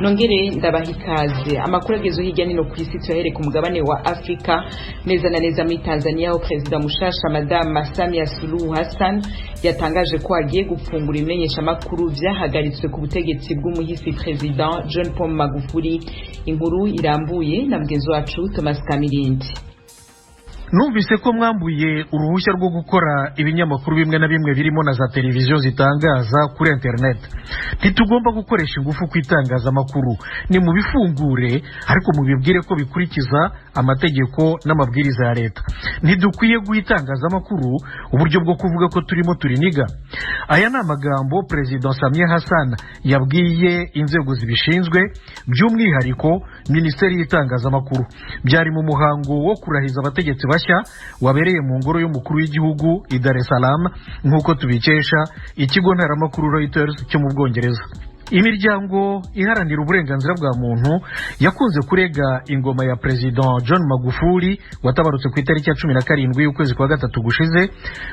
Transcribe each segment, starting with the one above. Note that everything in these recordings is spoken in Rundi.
Nongere ndabaha ikaze amakuru agezo hirya nino ku isi tuyahere ku mugabane wa Afrika neza na neza muri Tanzania aho President mushasha Madame Samia Suluhu Hassan yatangaje ko agiye gufungura imenyesha makuru vyahagaritswe ku butegetsi bw'umuhisi President John Pombe Magufuli. Inkuru irambuye na mugenzi wacu Thomas Kamirindi. Numvise ko mwambuye uruhushya rwo gukora ibinyamakuru bimwe na bimwe birimo na za televiziyo zitangaza kuri internet. Ntitugomba gukoresha ingufu kwitangaza amakuru, ni mu bifungure ariko mubibwire ko bikurikiza amategeko n'amabwiriza ya leta. Ntidukwiye guhitangaza amakuru uburyo bwo kuvuga ko turimo turiniga. Aya ni amagambo President Samia Hassan yabwiye inzego zibishinzwe, by'umwihariko Minisiteri y'itangaza amakuru. Byari mu muhango wo kurahiza abategetsi bashya wabereye mu ngoro y'umukuru w'igihugu i Dar es Salaam nk'uko tubikesha ikigo ntaramakuru Reuters cyo mu Bwongereza. Imiryango iharanira uburenganzira bwa muntu yakunze kurega ingoma ya President John Magufuli watabarutse ku itariki ya 17 y'ukwezi kwa gatatu gushize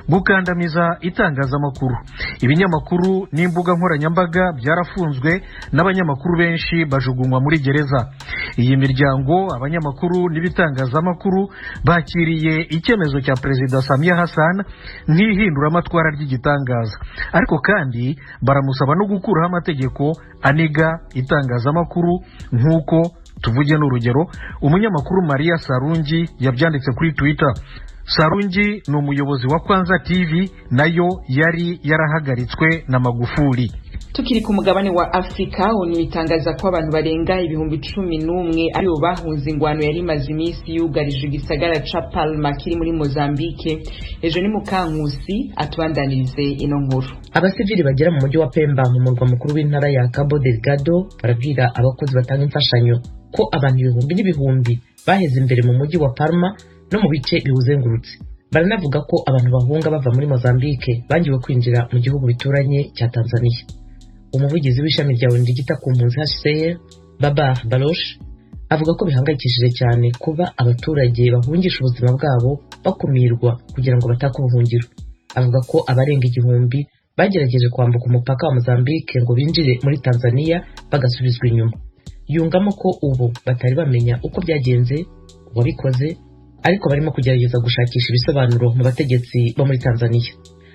gukandamiza itangazamakuru. Ibinyamakuru n'imbuga nkoranyambaga byarafunzwe n'abanyamakuru benshi bajugunywa muri gereza. Iyi miryango abanyamakuru n'ibitangazamakuru bakiriye icyemezo cya President Samia Hassan nk'ihindura amatwara ry'igitangaza, ariko kandi baramusaba no gukuraho amategeko aniga itangazamakuru nk'uko tuvuge n'urugero umunyamakuru Maria Sarungi yabyanditse kuri Twitter. Sarungi ni umuyobozi wa Kwanza TV nayo yari yarahagaritswe na Magufuli. Tukiri ku mugabane wa Afrika onu itangaza ko abantu barenga ibihumbi 11 aribo bahunze ingwano yari maze iminsi yugarije igisagara ca Palma kiri muri Mozambique. Ejo ni Mukankusi atubandanirize ino nkuru. Abasivili bagera mu mujyi wa Pemba mu murwa mukuru w'intara ya Cabo Delgado barabwira abakozi batanga imfashanyo ko abantu ibihumbi n'ibihumbi baheze imbere mu mujyi wa Palma no mu bice biwuzengurutse. Baranavuga ko abantu bahunga bava muri Mozambique bangiwe kwinjira mu gihugu bituranye cya Tanzania. Umuvugizi w'ishami rya ONU ryita ku mpunzi HCR Babar Baloch avuga ko bihangayikishije cyane kuba abaturage bahungisha ubuzima bwabo bakumirwa kugira ngo batakubuhungiro. Avuga ko abarenga igihumbi bagerageje kwambuka umupaka wa Mozambique ngo binjire muri Tanzania bagasubizwa inyuma. Yungamo ko ubu batari bamenya uko byagenze wabikoze, ariko barimo kugerageza gushakisha ibisobanuro mu bategetsi bo muri Tanzania.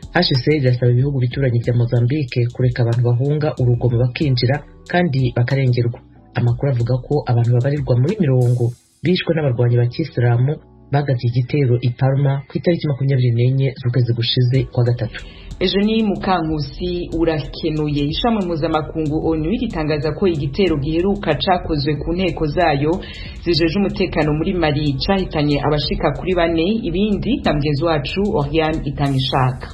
HCR yasaba ibihugu bituranye bya Mozambique kureka abantu bahunga urugomo bakinjira kandi bakarengerwa. Amakuru avuga ko abantu babarirwa muri 100 bishwe n'abarwanyi ba Kisilamu bagavye igitero i Palma ku itariki 24 z'ukwezi gushize kwa gatatu. Ejo ni Mukankusi urakenuye. Ishamwe mpuzamakungu ONU ritangaza ko igitero giheruka cakozwe ku nteko zayo zijeje umutekano muri Mali cahitanye abashika kuri 4. Ibindi na mugenzi wacu Oriane Itangishaka.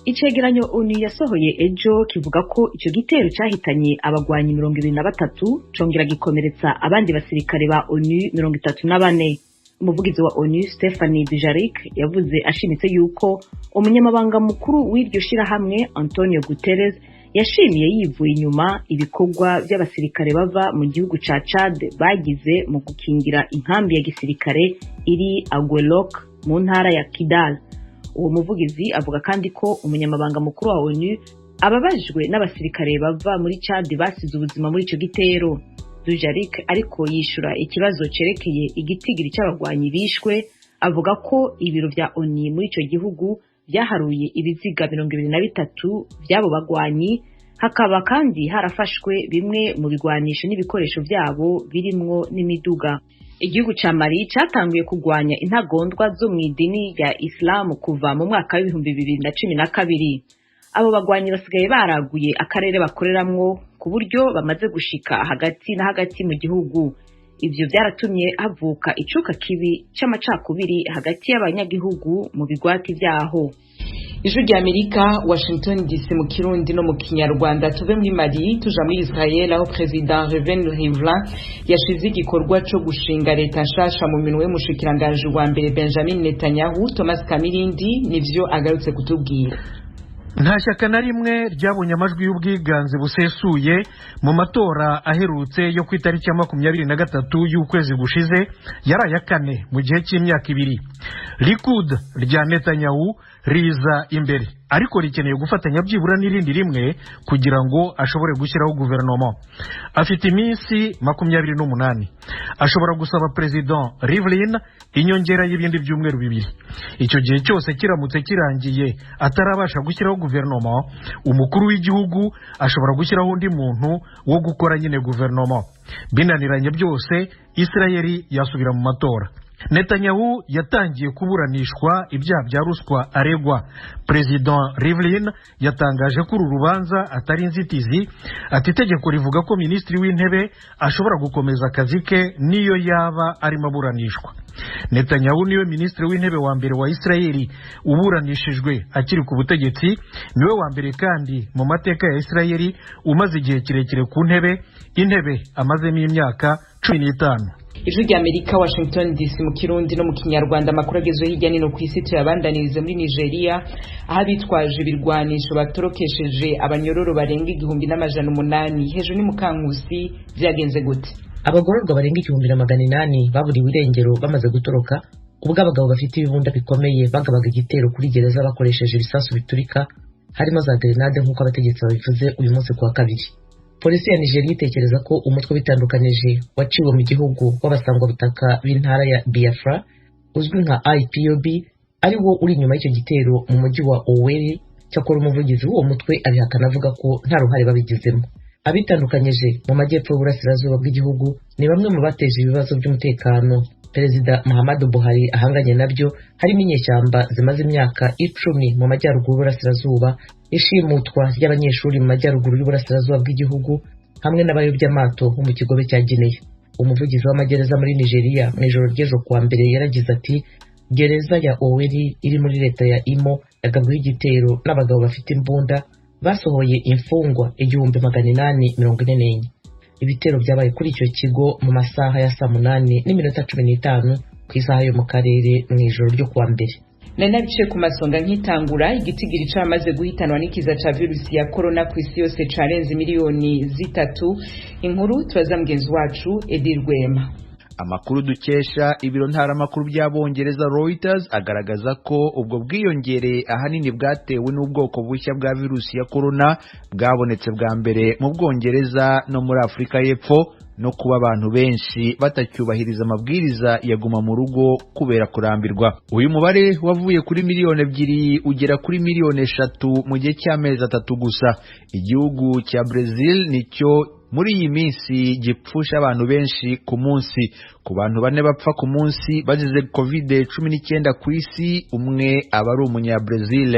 Icegeranyo ONU yasohoye ejo kivuga ko icyo gitero cyahitanye abagwanyi 23 congera gikomeretsa abandi basirikare ba ONU 34. Umuvugizi wa ONU Stephanie Dujarric yavuze ashimitse yuko umunyamabanga mukuru w'iryo shirahamwe Antonio Guterres yashimiye yivuye inyuma ibikorwa by'abasirikare bava mu gihugu ca Chad bagize mu gukingira inkambi ya gisirikare iri Aguelok mu ntara ya Kidal. Uwo muvugizi avuga kandi ko umunyamabanga mukuru wa ONU ababajwe n'abasirikare bava muri Chad basize ubuzima muri ico gitero. Dujarric ariko yishura ikibazo cerekeye igitigiri cy'abagwanyi bishwe, avuga ko ibiro vya ONU muri ico gihugu byaharuye ibiziga 23 byabo bagwanyi, hakaba kandi harafashwe bimwe mu bigwanisho n'ibikoresho byabo birimwo n'imiduga. Igihugu ca Mali cyatanguye kugwanya intagondwa zo mu idini ya Islam kuva mu mwaka wa 2012. Abo bagwanyi basigaye baraguye akarere bakoreramwo ku buryo bamaze gushika hagati na hagati mu gihugu. Ivyo byaratumye havuka icuka kibi c'amacakubiri hagati y'abanyagihugu mu bigwati vyaho. Ijwi rya Amerika, Washington DC mu Kirundi no mu Kinyarwanda. Tuve muri Mali tuja muri Israel aho President Reuven Rivlin yashize igikorwa cyo gushinga leta nshasha mu minwe y'umushikiranganje wa mbere Benjamin Netanyahu. Thomas Kamirindi nivyo agarutse kutubwira. nta shyaka na rimwe ryabonye amajwi y'ubwiganze busesuye mu matora aherutse yo ku itariki ya 23 y'ukwezi gushize yari aya kane mu gihe cy'imyaka 2. Likud rya Netanyahu riza imbere ariko rikeneye gufatanya byibura n'irindi rimwe kugira ngo ashobore gushyiraho guverinoma. Afite iminsi 28. Ashobora gusaba President Rivlin inyongera y'ibindi byumweru 2. Icyo gihe cyose kiramutse kirangiye atarabasha gushyiraho guverinoma, umukuru w'igihugu ashobora gushyiraho undi muntu wo gukora nyine guverinoma. Binaniranye byose, Israeli yasubira mu matora. Netanyahu yatangiye kuburanishwa ibyaha bya ruswa aregwa. President Rivlin yatangaje ko uru rubanza atari inzitizi, ati itegeko rivuga ko minisitiri w'intebe ashobora gukomeza akazi ke niyo yaba arimo aburanishwa. Netanyahu niwe minisitiri w'intebe wa mbere wa Israeli uburanishijwe akiri ku butegetsi, niwe wa mbere kandi mu mateka ya Israeli umaze igihe kirekire ku intebe amazemo imyaka 15. Ijwi rya Amerika, Washington DC, mu Kirundi no mu Kinyarwanda. Amakuru agezweho hirya no hino ku isi tuyabandaniriza muri Nigeria, aho abitwaje ibirwanisho batorokesheje abanyororo barenga 1,800. Hejuru ni Mukankusi, byagenze gute? Abagororwa barenga 1,800 baburiwe irengero bamaze gutoroka ubwo abagabo bafite ibibunda bikomeye bagabaga igitero kuri gereza bakoresheje ibisasu biturika harimo za grenade nk'uko abategetsi babivuze uyu munsi kuwa kabiri. Polisi ya Nigeria itekereza ko umutwe bitandukanije waciwe mu gihugu w'abasangwabutaka b'intara ya Biafra uzwi nka IPOB ari wo uri inyuma y'icyo gitero mu mujyi wa Owerri. Cyakora umuvugizi w'uwo mutwe abihakana avuga ko nta ruhare babigizemo. Abitandukanyije mu majyepfo y'uburasirazuba bw'igihugu ni bamwe mu bateje ibibazo by'umutekano Perezida Muhammadu Buhari ahanganye nabyo, harimo inyeshyamba zimaze imyaka 10 mu majyaruguru y'uburasirazuba, ishimutwa ry'abanyeshuri mu majyaruguru y'uburasirazuba bw'igihugu hamwe n'abayobyamato bo mu kigobe cya Guinea. Umuvugizi w'amagereza muri Nigeria mu ijoro ry'ejo kuwa mbere yaragize ati gereza ya Owerri iri muri leta ya Imo yagabweho igitero n'abagabo bafite imbunda basohoye imfungwa 1844. Ibitero byabaye kuri icyo kigo mu masaha ya 8:15 ku isaha yo mu karere mu ijoro ryo kuwa mbere. Nanabice ku masonga nk'itangura igitigiri cyamaze guhitanwa n'ikiza ca virusi ya corona ku isi yose carenze miliyoni 3. Inkuru tubaza mugenzi wacu Edir Rwema. Amakuru dukesha ibiro ntaramakuru by'Abongereza Reuters agaragaza ko ubwo bwiyongere ahanini bwatewe n'ubwoko bushya bwa virusi ya corona bwabonetse bwa mbere mu Bwongereza no muri Afurika y'Epfo, no kuba abantu benshi batacyubahiriza amabwiriza yaguma mu rugo kubera kurambirwa. Uyu mubare wavuye kuri miliyoni 2 ugera kuri miliyoni 3 mu gihe cy'amezi 3 gusa. Igihugu cya Brazil nicyo muri iyi minsi gipfusha abantu benshi ku munsi. Ku bantu 4 bapfa ku munsi bazize COVID-19 ku isi, umwe aba ari umunyabrazil.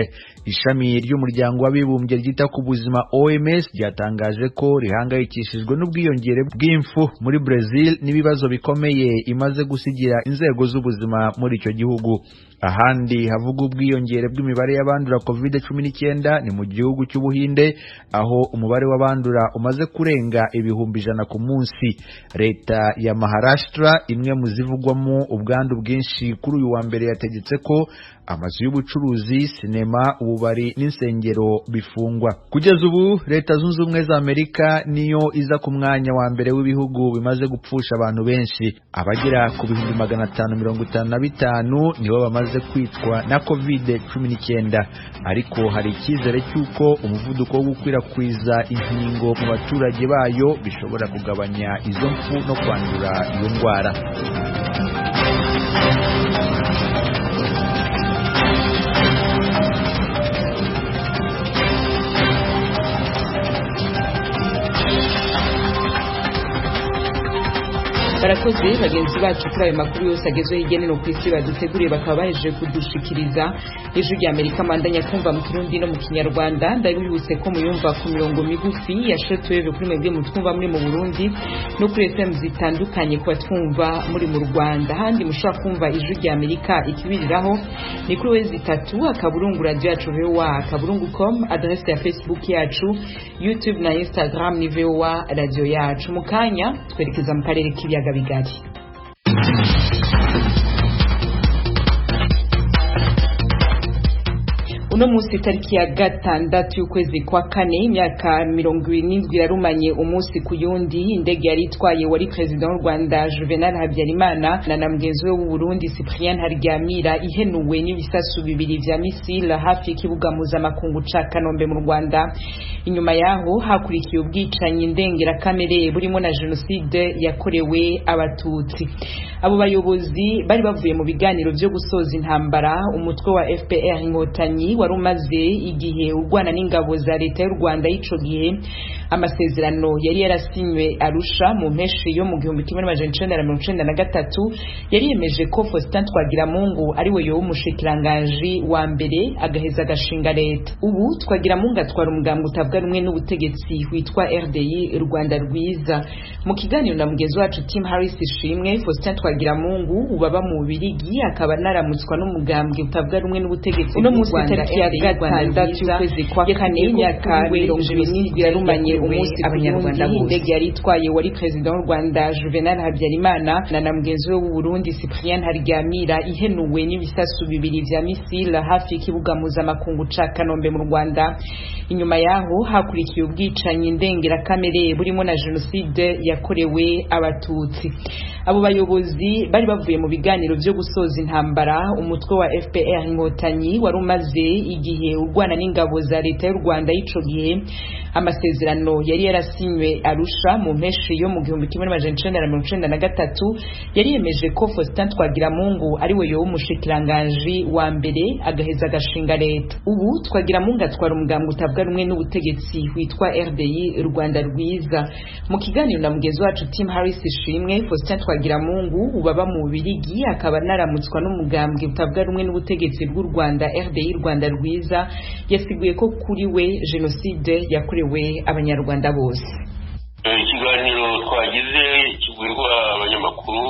Ishami ry'umuryango w'abibumbye ryita ku buzima OMS ryatangaje ko rihangayikishijwe n'ubwiyongere bw'imfu muri Brazil n'ibibazo bikomeye imaze gusigira inzego z'ubuzima muri icyo gihugu. Ahandi havuga ubwiyongere bw'imibare y'abandura COVID-19 ni mu gihugu cy'Ubuhinde, aho umubare w'abandura umaze kurenga 100,000 ku munsi. Leta ya Maharashtra, imwe mu zivugwamo ubwandu bwinshi, kuri uyu wa mbere yategetse ko amazu y'ubucuruzi, sinema, ububari n'insengero bifungwa. Kugeza ubu Leta Zunze Ubumwe za Amerika niyo iza ku mwanya wa mbere w'ibihugu bimaze gupfusha abantu benshi. Abagera ku 555 nibo bamaze kwicwa na COVID-19, ariko hari icyizere cy'uko umuvuduko wo gukwirakwiza inkingo mu baturage bayo bishobora kugabanya izo mfu no kwandura iyo ndwara. Barakoze bagenzi bacu kuri ayo makuru yose agezweho hirya no hino ku isi baduteguriye bakaba baje kudushikiriza. Ijwi rya Amerika mandanya kumva mu Kirundi no mu Kinyarwanda. Ndabibutse ko muyumva ku mirongo migufi ya shortwave kuri mwebwe mutwumva muri mu Burundi no kuri FM zitandukanye ku batwumva muri mu Rwanda. Handi mushobora kumva Ijwi rya Amerika ikibiriraho ni kuri wezi 3 akaburungu radio yacu VOA akaburungu.com, adresse ya Facebook yacu, YouTube na Instagram ni VOA radio yacu. Mukanya twerekeza mu karere k'ibiyaga bigari. uno munsi tariki ya gatandatu y'ukwezi kwa kane imyaka 27 yarumanye umunsi ku yundi indege yari itwaye wari president w'u Rwanda Juvenal Habyarimana na mugenzi we w'u Burundi Cyprien Haryamira ihenuwe n'ibisasu bibiri vya misile hafi y'ikibuga mpuzamakungu ca Kanombe mu Rwanda. Inyuma yaho hakurikiye ubwicanyi ndengera kamere burimo na genocide yakorewe abatutsi. Abo bayobozi bari bavuye mu biganiro byo gusoza intambara umutwe wa FPR Inkotanyi wari umaze igihe urwana n'ingabo za leta y'u Rwanda y'ico gihe. Amasezerano yari yarasinywe Arusha mu mpeshi yo mu 1993 yari yemeje ko Faustin Twagiramungu ari we yo umushikiranganji wa mbere agaheza agashinga leta. Ubu Twagiramungu atwara umugambwe utavuga rumwe n'ubutegetsi witwa RDI Rwanda Rwiza. Mu kiganiro na mugenzi wacu Tim Harris Ishimwe, Faustin Twagiramungu ubaba mu Bubiligi akaba naramutswa n'umugambwe utavuga rumwe n'ubutegetsi uno munsi tariki ya gatandatu y'ukwezi kwa kane imyaka 27 yarumanye umunsi abanyarwanda bose. Indege yari itwaye wari president w'u Rwanda Juvenal Habyarimana na mugenzi we w'u Burundi Cyprien Haryamira ihenuwe n'ibisasu bibiri vya misile hafi y'ikibuga mpuzamakungu ca Kanombe mu Rwanda. Inyuma yaho hakurikiye ubwicanyi ndengera kamere burimo na genocide yakorewe abatutsi. Abo bayobozi bari bavuye mu biganiro byo gusoza intambara umutwe wa FPR Inkotanyi wari umaze igihe urwana n'ingabo za leta y'u Rwanda y'ico gihe. Amasezerano yari yarasinywe Arusha mu mpeshi yo mu 1993 yari yemeje ko Faustin Twagiramungu ari we yo umushikiranganji wa mbere agaheza agashinga leta. Ubu Twagiramungu atwara umugambwe utavuga rumwe n'ubutegetsi witwa RDI Rwanda Rwiza. Mu kiganiro na mugenzi wacu Tim Harris Ishimwe, Faustin Twagiramungu ubaba mu Bubiligi akaba naramutswa n'umugambwe utavuga rumwe n'ubutegetsi bw'u Rwanda RDI Rwanda Rwiza yasiguye ko kuri we genocide yakorewe abanyarwanda bose. Ikiganiro twagize kigwirwa abanyamakuru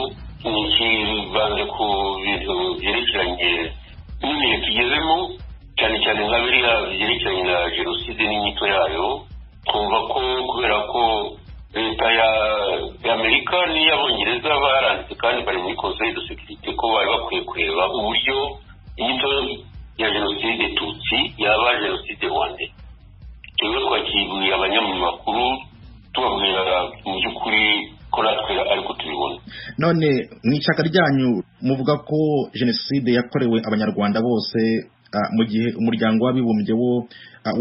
kibanze ku bintu byerekeranye n'ibihe tugezemo cyane cyane nka biriya byerekeranye na genocide n'inyito yayo. Twumva ko kubera ko leta y'Amerika n'iy'Abongereza baranditse kandi bari muri Conseil de Sécurité ko bari bakwiye kureba uburyo inyito ya genocide Tutsi yaba genocide Rwanda. Twebwe twakibwira abanyamakuru tubabwira mu by'ukuri ko natwe ariko tubibona. None mw'ishyaka ryanyu muvuga ko genocide yakorewe abanyarwanda bose mu gihe umuryango w'abibumbye wo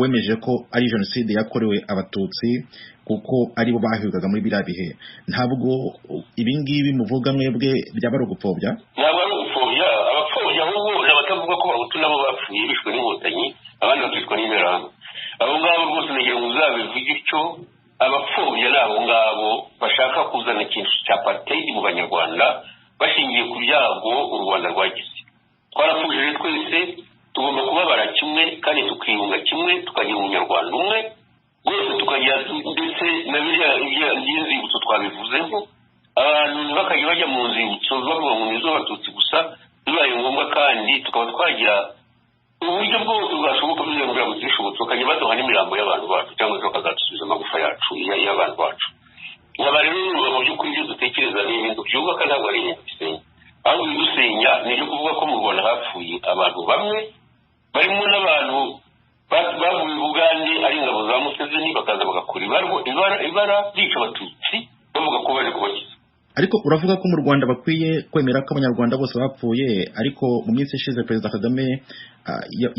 wemeje ko ari genocide yakorewe abatutsi kuko aribo bahigwaga muri biriya bihe. Ntabwo ibingibi muvuga mwebwe byaba ari ugupfobya? Ntabwo ari ugupfobya. Abapfobya ahubwo n'abatavuga ko abahutu nabo bapfuye bishwe n'inkotanyi abandi bakicwa n'interahamwe. Abo ngabo rwose nagira ngo uzabivuge icyo abapfobya n'abo ngabo bashaka kuzana ikintu cya apartheid mu banyarwanda bashingiye ku byago u Rwanda rwagize. Twarapfuje twese tugomba kubabara kimwe kandi tukiyunga kimwe tukagira umunyarwanda umwe rwose tukagira ndetse na biriya by'inzibutso twabivuzeho abantu bakajya bajya mu nzibutso bavuga ngo nizo abatutsi gusa bibaye ngombwa kandi tukaba twagira uburyo bwose bwashoboka kugira ngo bishobotse bakajya baduha n'imirambo y'abantu bacu cyangwa se bakazatusubiza amagufa yacu y'abantu bacu. Nkaba rero mu by'ukuri ibyo dutekereza ni ibintu byubaka ntabwo ari ibintu bisenya. Aho bidusenya ni ibyo kuvuga ko mu Rwanda hapfuye abantu bamwe barimo n'abantu bavuye Bugande ari ingabo za Museveni bakaza bagakora ibara bica abatutsi bavuga ko bari kubakiza. Ariko uravuga ko mu Rwanda bakwiye kwemera ko abanyarwanda bose bapfuye, ariko mu minsi ishize Perezida Kagame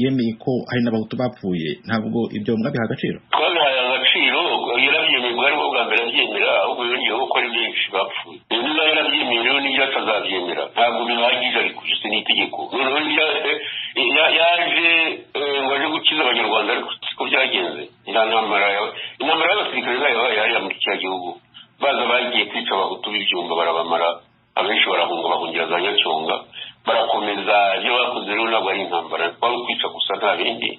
yemeye ko hari n'abahutu bapfuye. Ntabwo ibyo mwabiha agaciro? Twabihaye agaciro, yarabyemeye bwari bwo bwa mbere abyemera, ahubwo yongeyeho ko ari benshi bapfuye. Niba yarabyemeye rero n'ibyo atazabyemera ntabwo bihagije, ariko isi ni itegeko. Yaje ngo aje gukiza abanyarwanda ariko siko byagenze. Intambara y'abasirikare zayo yari muri kiriya gihugu baza bagiye kwica abahutu b'ibyumba barabamara, abenshi barahunga bahungira za Nyacyonga barakomeza. Ibyo bakoze rero ntabwo ari intambara, twari kwica gusa nta bindi.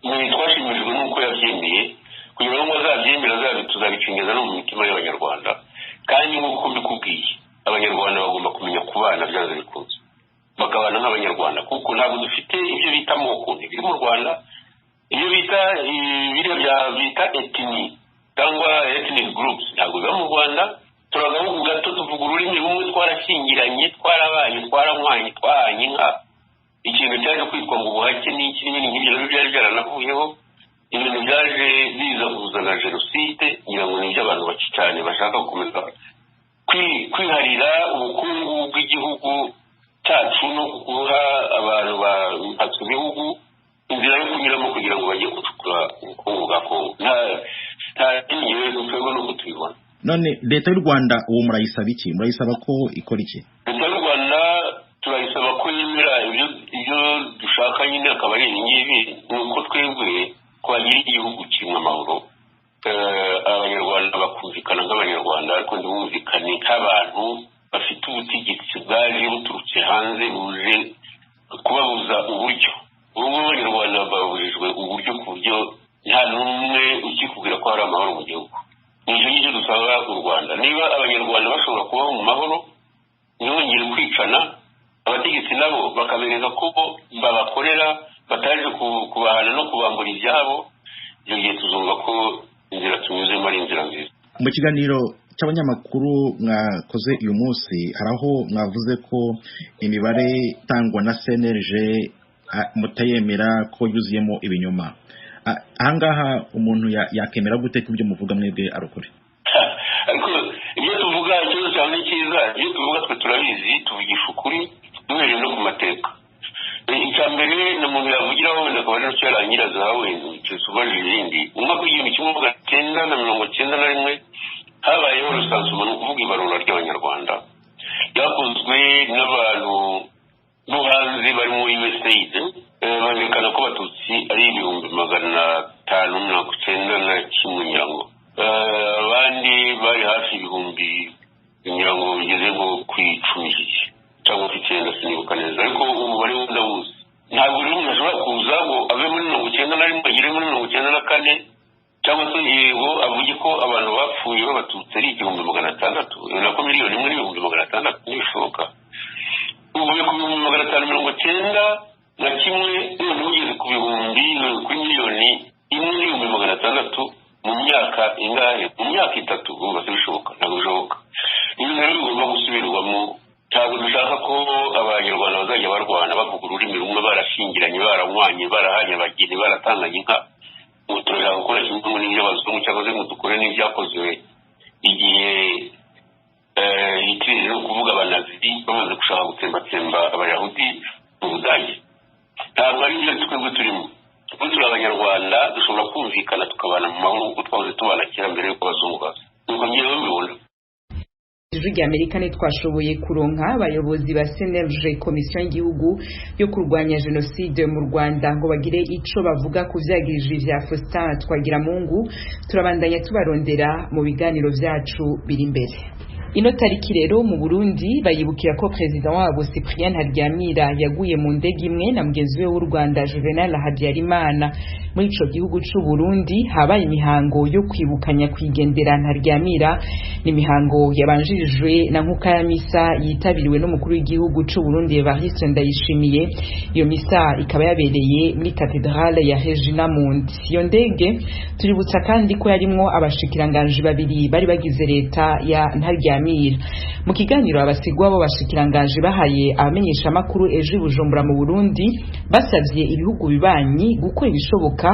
Twashimishijwe n'uko yabyemeye kugira ngo azabyemera tuzabicengeza no mu mitima y'abanyarwanda. Kandi nk'uko mbikubwiye abanyarwanda bagomba kumenya kubana byanze bikunze bakabana nk'abanyarwanda, kuko ntabwo dufite ibyo bita amoko biri mu Rwanda, ibyo bita etini cyangwa ethnic groups ntabwo biba mu Rwanda. Turagahugu gato tuvuga ururimi rumwe, twarashyingiranye, twarabaye, twaranywanye, twahanye inka, ikintu cyaje kwitwa ngo ubuhake n'iki n'ibindi nk'ibyo byari byaranavuyeho ibintu byaje biza kuzana jenoside ngira ngo nibyo abantu bake cyane bashaka gukomeza kwiharira ubukungu bw'igihugu cyacu no guha abantu bahatse ibihugu inzira yo kunyuramo kugira ngo bajye gucukura ubukungu bwa Kongo nta n'iyo twebwe no kutubibona. None leta y'u Rwanda uwo murayisaba iki? Murayisaba ko ikora iki? Leta y'u Rwanda turayisaba ko yemera ibyo dushaka nyine akaba ari ngibi nuko twebwe kwagira igihugu kimwe amahoro abanyarwanda bakumvikana nk'abanyarwanda ariko ntibumvikane nk'abantu bafite ubutegetsi bwaje buturutse hanze buje kubabuza uburyo ubu abanyarwanda babujijwe uburyo ku buryo nta n'umwe ukikubwira ko hari amahoro mu gihugu. Nicyo ngicyo dusaba u Rwanda niba abanyarwanda bashobora kubaho mu mahoro ntibongere kwicana abategetsi nabo bakabereka ko babakorera bataje kubahana no kubambura ibyabo ibyo gihe tuzumva ko inzira tunyuzemo ari inzira nziza. Mu kiganiro cy'abanyamakuru mwakoze uyu munsi hari aho mwavuze ko imibare itangwa na CNLG mutayemera ko yuzuyemo ibinyoma. Ahangaha umuntu yakemera gute ko ibyo muvuga mwebwe arukuri? Ariko ibyo tuvuga ikibazo cyane ni cyiza, iyo tuvuga twe turabizi tuvugisha ukuri duhereye no ku mateka. Icya mbere ni umuntu yavugiraho wenda akaba ari n'icyo yarangira zawe kisubaje ibindi. Mu mwaka w'igihumbi kimwe magana cyenda na mirongo cyenda na rimwe habayeho rusansuma ni ukuvuga ibarura ry'abanyarwanda ryakozwe n'abantu bo hanze bari mu USAID berekana ko abatutsi ari 591 nyirango abandi bari hafi 1000 nyirango bigeze ngo kwicumije cyangwa icyenda sinibuka neza ariko umubare w'undawuzi ntabwo rero umuntu ashobora kuza ngo ave muri 91 agire muri 94 cyangwa se yego avuge ko abantu bapfuye b'abatutsi ari 600 nako miliyoni muri 600 ntibishoboka uvuye ku 591 na kimwe none ugeze ku bihumbi kuri miliyoni 1,600 mu myaka ingahe mu myaka 3 ubu bishoboka ntabwo bishoboka ibintu rero bigomba gusubirwamo. Ntabwo dushaka ko abanyarwanda bazajya barwana bavuga ururimi rumwe barashingiranye baranywanye barahanye abageni baratanganye inka ngo turashaka gukora kimwe n'ibyo abazungu cyangwa se ngo dukore n'ibyakozwe igihe Hitler no kuvuga abanazi bamaze gushaka gutsembatsemba abayahudi mu Budage. Ntabwo ari byo twebwe turimo. Kuko turi abanyarwanda dushobora kumvikana tukabana mu mahoro kuko twahoze tubana kera mbere y'uko abazungu baza. Nuko ngewe mbibona. Ijwi ry'Amerika ntitwashoboye kuronka abayobozi ba CNLG komisiyo y'igihugu yo kurwanya jenoside mu Rwanda ngo bagire ico bavuga ku vyagirije vya Faustin Twagiramungu. Turabandanya tubarondera mu biganiro vyacu biri imbere. Ino tariki rero mu Burundi bayibukira ko president wabo Cyprien Ntaryamira yaguye mu ndege imwe na mugenzi we w'u Rwanda Juvenal Habyarimana. Muri ico gihugu c'u Burundi habaye imihango yo kwibukanya kwigendera Ntaryamira, n'imihango yabanjirijwe na nkuka ya misa yitabiriwe n'umukuru w'igihugu c'u Burundi Evariste Ndayishimiye. Iyo misa ikaba yabereye muri katedrale ya Regina Mundi. Iyo ndege tuributsa kandi ko yarimwo abashikiranganje babiri bari bagize leta ya Ntaryamira. Mu kiganiro abasigwa bo bashikiranganje bahaye abamenyesha makuru ejo Bujumbura mu Burundi basavye ibihugu bibanyi gukora ibishoboka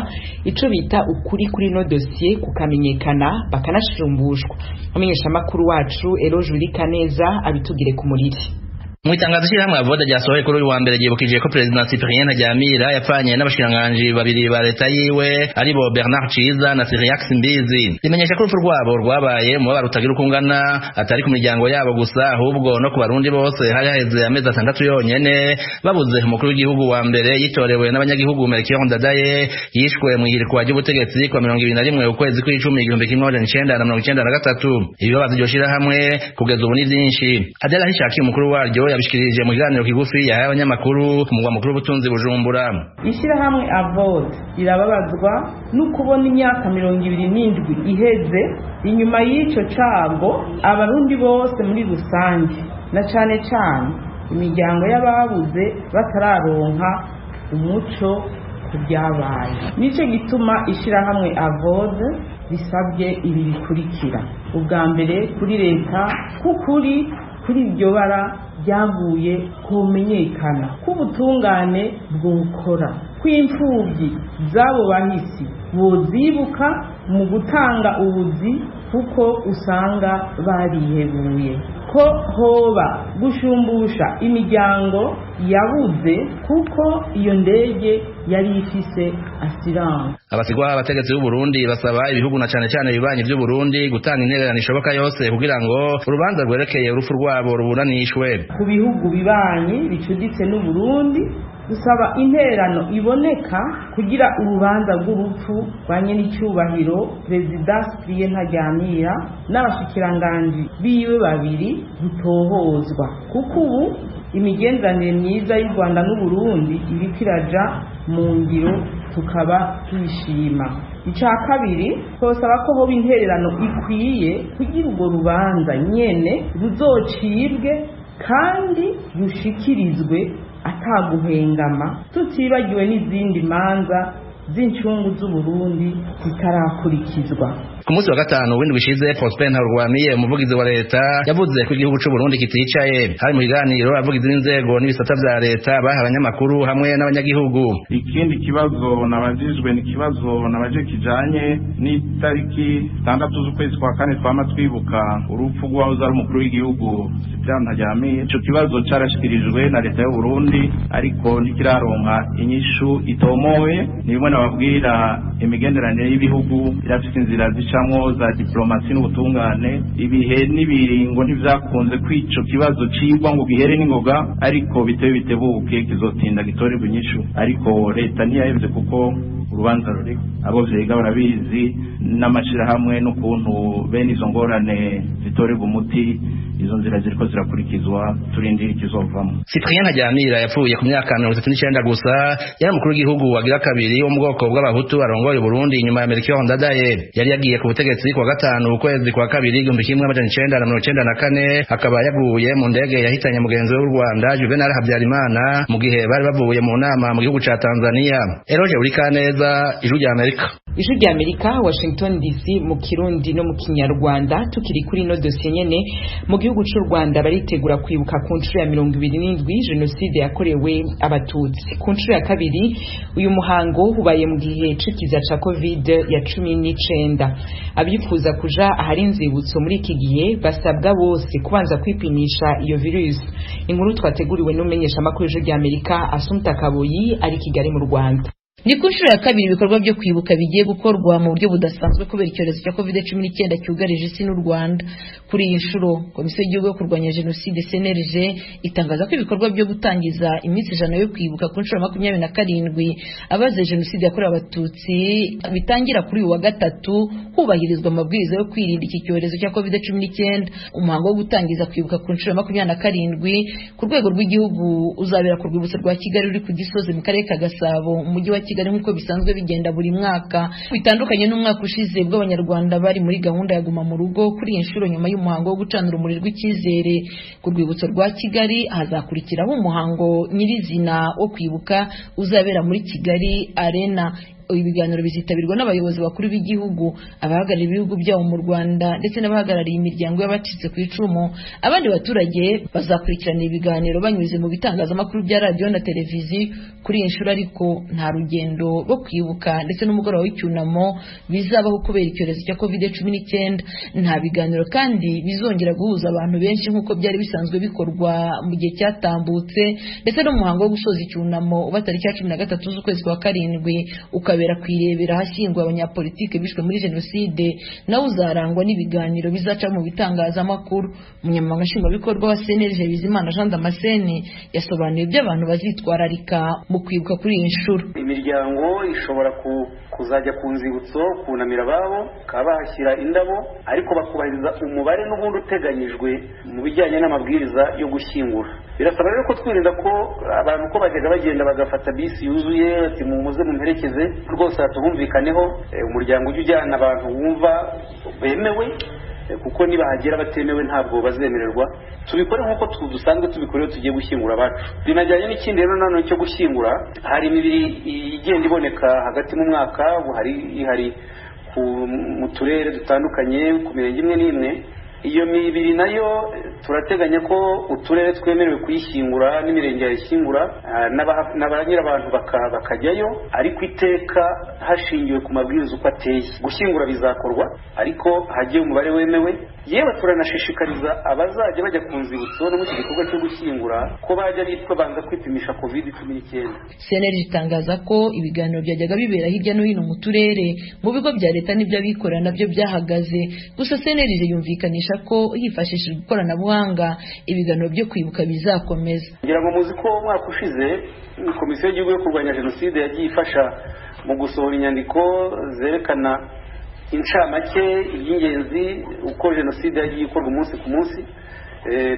ico bita ukuri kuri no dossier kukamenyekana bakanashirumbushwa. Abamenyesha makuru wacu Eloge Kaneza abitugire ku muriri. Mu itangazo cy'hamwe avoda ryasohoye kuri uyu wa mbere ryibukije ko President Cyprien Ntaryamira yapfanye n'abashikiranganje babiri ba leta yiwe aribo Bernard Ciza na Cyriax Mbizi. Rimenyesha ko urupfu rwabo rwabaye mu barutagira ukungana atari ku miryango yabo gusa ahubwo no ku barundi bose hari haheze amezi 6 yonyene babuze umukuru w'igihugu wa mbere yitorewe n'abanyagihugu Melchior Ndadaye yishwe mu ihirikwa ry'ubutegetsi kwa 2021 ukwezi kw'icumi 1993. Ibibazo byoshira hamwe kugeza ubu ni byinshi. Adela Hishaki umukuru waryo yabishikirije mu kiganiro kigufi yahaye abanyamakuru ku mugwa mukuru w'ubutunzi Bujumbura. Ishyirahamwe Avod irababazwa no kubona imyaka 27 iheze inyuma y'icyo cambo abarundi bose muri rusange na cane imiryango y'ababuze batararonka umuco ku byabaye. Nico gituma ishyirahamwe Avod risabye ibi bikurikira: ubwa mbere kuri leta kukuri kuri iryo bara ryaguye kumenyekana k'ubutungane bwokora kw'imfubyi z'abo bahisi bozibuka mu gutanga ubuzi kuko usanga barihebuye ko hoba gushumbusha imiryango yabuze kuko iyo ndege yari ifise assurance. Abasigwa abategetsi b'u Burundi basaba ibihugu na cyane cyane bibanyi by'u Burundi gutanga intererano ishoboka yose kugira ngo urubanza rwerekeye urupfu rwabo ruburanishwe. Ku bihugu bibanyi bicuditse n'u Burundi dusaba intererano iboneka kugira urubanza rw'urupfu rwanye n'icyubahiro Perezida Cyprien Ntaryamira n'abashikiranganji biwe babiri rutohozwa kuko ubu imigenderanire myiza y'u Rwanda n'u Burundi iriko iraja mu ngiro tukaba tuyishima. Icya kabiri twosaba ko hoba intererano ikwiye kugira urwo rubanza nyene ruzocibwe kandi rushikirizwe ataguhengama tutibagiwe n'izindi manza z'incungu z'u Burundi zitarakurikizwa. Ku munsi wa gatanu w'indwi wishize Prosper Ntarwamiye umuvugizi wa leta yavuze ko igihugu cy'u Burundi kiticaye. Hari mu biganiro abavugizi b'inzego n'ibisata vya leta baha abanyamakuru hamwe n'abanyagihugu. Ikindi kibazo nabajijwe ni kibazo nabaje kijanye n'itariki 6 z'ukwezi kwa kane twama twibuka urupfu rw'uwahoze ari umukuru w'igihugu Cyprien Ntaryamira. Ico kibazo carashikirijwe na leta y'u Burundi ariko ntikiraronka inyishu itomoye. Ni bimwe nababwira imigenderanire y'ibihugu irafite inzira zicamwo za diplomasi n'ubutungane. Ibihe n'ibiringo ntivyakunze kwico kibazo cigwa ngo gihere n'ingoga ariko bitewe bitebuke kizotinda gitorerwa inyishu ariko leta ntiyahevye kuko urubanza ruri abo vyega barabizi n'amashirahamwe n'ukuntu bene izo ngorane zitorerwa umuti. Izo nzira ziriko zirakurikizwa turindira ikizovamo. Cyprien Ntaryamira yapfuye ku myaka 39 gusa yari umukuru w'igihugu wagira kabiri wo mu bwoko bw'abahutu arongoye Burundi nyuma ya Melchior Ndadaye. Yari yagiye ku butegetsi kwa gatanu ukwezi kwa kabiri 1994 akaba yaguye mu ndege yahitanye mugenzi w'u Rwanda Juvenal Habyarimana mu gihe bari bavuye mu nama mu gihugu ca Tanzania. Eroje Urikaneza, Ijwi rya Amerika. Ijwi rya Amerika, Washington DC mu Kirundi no mu Kinyarwanda. Tukiri kuri no dossier nyene mu gihugu cy'u Rwanda baritegura kwibuka ku nshuro ya 27 jenoside yakorewe abatutsi. Ku nshuro ya kabiri uyu muhango ubaye mu gihe cikiza ca COVID ya 19. Abifuza kuja ahari inzibutso muri iki gihe basabwa bose kubanza kwipimisha iyo virus. Inkuru twateguriwe n'umenyesha makuru y'Ijwi rya Amerika Assumpta Kaboyi ari Kigali mu Rwanda. Ni ku nshuro ya kabiri ibikorwa byo kwibuka bigiye gukorwa mu buryo budasanzwe kubera icyorezo cya COVID-19 cyugarije isi n'u Rwanda. Kuri iyi nshuro Komisiyo y'Igihugu yo kurwanya Jenoside CNLG itangaza ko ibikorwa byo gutangiza iminsi 100 yo kwibuka ku nshuro 27 abazize Jenoside yakorewe abatutsi bitangira kuri uyu wa gatatu hubahirizwa amabwiriza yo kwirinda iki cyorezo cya COVID-19. Umuhango wo gutangiza kwibuka ku nshuro 27 ku rwego rw'igihugu uzabera ku rwibutso rwa Kigali ruri ku Gisozi mu karere ka Gasabo mu mujyi wa Kigali nk'uko bisanzwe bigenda buri mwaka. Bitandukanye n'umwaka ushize bw'abanyarwanda bari muri gahunda ya guma mu rugo, kuri iyi nshuro nyuma y'umuhango wo gucanira urumuri rw'icyizere ku rwibutso rwa Kigali hazakurikiraho umuhango nyirizina wo kwibuka uzabera muri Kigali Arena. Ibiganiro bizitabirwa n'abayobozi bakuru b'igihugu, abahagarariye ibihugu byabo mu Rwanda ndetse n'abahagarariye imiryango y'abacitse ku icumu. Abandi baturage bazakurikirana ibiganiro banyuze mu bitangazamakuru bya radio na televiziyo. Kuri iyi nshuro ariko nta rugendo rwo kwibuka ndetse n'umugoroba w'icyunamo bizabaho kubera icyorezo cya COVID-19. Nta biganiro kandi bizongera guhuza abantu benshi nk'uko byari bisanzwe bikorwa mu gihe cyatambutse, ndetse n'umuhango wo gusoza icyunamo uba tariki ya 13 z'ukwezi kwa karindwi ukabera kwirebera hashyingwa abanyapolitike bishwe muri Jenoside, nawe uzarangwa n'ibiganiro bizaca mu bitangazamakuru. Umunyamabanga nshingwabikorwa wa CNLG Bizimana Jean Damascene yasobanuye ibyo abantu bazitwararika mu kwibuka kuri iyi nshuro. Imiryango ishobora kuzajya ku nzibutso kunamira ababo, kabahashyira indabo, ariko bakubahiriza umubare n'ubundi uteganyijwe mu bijyanye n'amabwiriza yo gushyingura. Birasaba rero ko twirinda ko abantu ko bajyaga bagenda bagafata bisi yuzuye ati muze mumperekeze, rwose hatubumvikaneho umuryango ujya ujyana abantu wumva bemewe, kuko niba hagera batemewe ntabwo bazemererwa. Tubikore nk'uko dusanzwe tubikore tugiye gushyingura abacu. Binajyanye n'ikindi rero nanone cyo gushyingura, hari imibiri igenda iboneka hagati mu mwaka, hari mu turere dutandukanye ku mirenge imwe n'imwe, iyo mibiri nayo turateganya ko uturere twemerewe kuyishyingura n'imirenge yayishyingura na nyirabantu bakajyayo, ariko iteka hashingiwe ku mabwiriza uko ateye. Gushyingura bizakorwa ariko hagiye umubare wemewe. Yewe turanashishikariza abazajya bajya ku nzibutso no mu gikorwa cyo gushyingura ko bajya bitwa banza kwipimisha COVID-19. CNLG itangaza ko ibiganiro byajyaga bibera hirya no hino mu turere, mu bigo bya leta n'iby'abikorera nabyo byahagaze. Gusa CNLG yumvikanisha ko hifashishijwe ikoranabuhanga ibiganiro byo kwibuka bizakomeza. Ngira ngo muzi ko umwaka ushize Komisiyo y'Igihugu yo kurwanya Jenoside yagiye ifasha mu gusohora inyandiko zerekana incamake y'ingenzi uko Jenoside yagiye ikorwa umunsi ku munsi.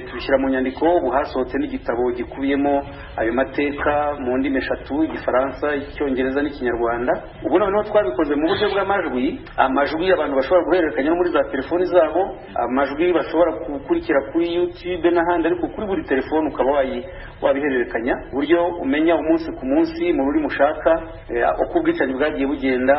Tubishyira mu nyandiko. Ubu hasohotse n'igitabo gikubiyemo ayo mateka mu ndimi 3: Igifaransa, Icyongereza n'Ikinyarwanda. Ubu noneho twabikoze mu buryo bw'amajwi, amajwi abantu bashobora guhererekanya no muri za telefoni zabo, amajwi bashobora gukurikira kuri YouTube n'ahandi, ariko kuri buri telefone ukaba wabihererekanya, buryo umenya umunsi ku munsi mu rurimi ushaka uko ubwicanyi bwagiye bugenda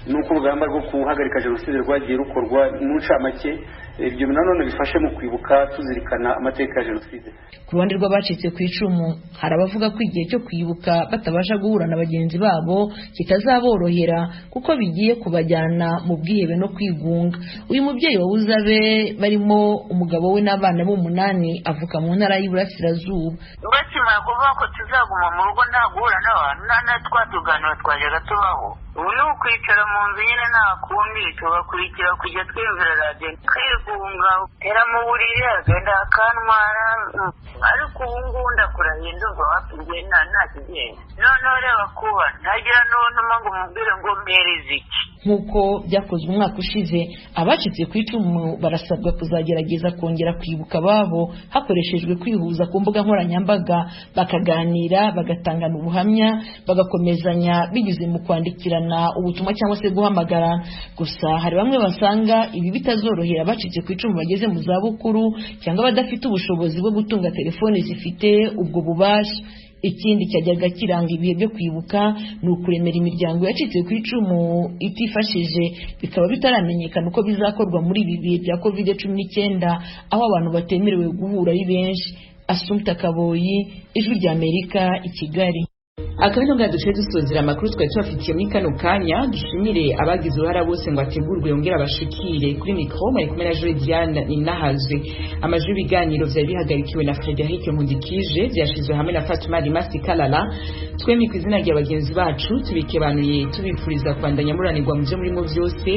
n'uko urugamba rwo guhagarika Jenoside rwagiye rukorwa mu ncamake. Ibyo nanone bifashe mu kwibuka tuzirikana amateka ya Jenoside. Ku ruhande rw'abacitse ku icumu, hari abavuga ko igihe cyo kwibuka batabasha guhura na bagenzi babo kitazaborohera kuko bigiye kubajyana mu bwihebe no kwigunga. Uyu mubyeyi wa Uzabe barimo umugabo we n'abana b'8 avuka mu ntara y'Iburasirazuba. Bakimara kuvuga ko tuzaguma mu rugo nta guhura n'abantu na twatuganira twajyaga tubaho, ubu ni ukwicara mu nzu nyine nta kundi tubakurikira kujya twiyumvira radiyo kwigunga era mu buriri agenda akantwara, ariko ubu ngubu ndakurahiye ndumva wapfuye nta kigenda. Noneho reba kuba ntagira n'untuma ngo umubwire ngo mpereze iki. Nk'uko byakozwe umwaka ushize, abacitse ku icumu barasabwa kuzagerageza kongera kwibuka ababo hakoreshejwe kwihuza ku mbuga nkoranyambaga, bakaganira, bagatangana ubuhamya, bagakomezanya binyuze mu kwandikirana ubutumwa cyangwa se guhamagara. Gusa hari bamwe basanga ibi bitazorohera abacitse ku icumu bageze mu zabukuru cyangwa badafite ubushobozi bwo gutunga telefoni zifite ubwo bubasha. Ikindi cyajyaga kiranga ibihe byo kwibuka ni ukuremera imiryango yacitse ku icumu itifashije, bikaba bitaramenyekana uko bizakorwa muri ibi bihe bya COVID-19 aho abantu batemerewe guhura ari benshi. Assumpta Kaboyi, Ijwi ry'Amerika, i Kigali. Akabino duce dusozera amakuru twari tubafitiye muri kano kanya. Dushimire abagize uruhara bose ngo ategurwe yongera abashikire. Kuri mikro mwari kumwe na Joy Diane Ninahazwe. Amajwi y'ibiganiro vyari bihagarikiwe na Frederic Mundikije, byashizwe hamwe na Fatuma Rimasi Kalala. Twemye ku izina rya bagenzi bacu tubikebanuye tubifuriza kwandanya muranirwa mu byo murimo byose.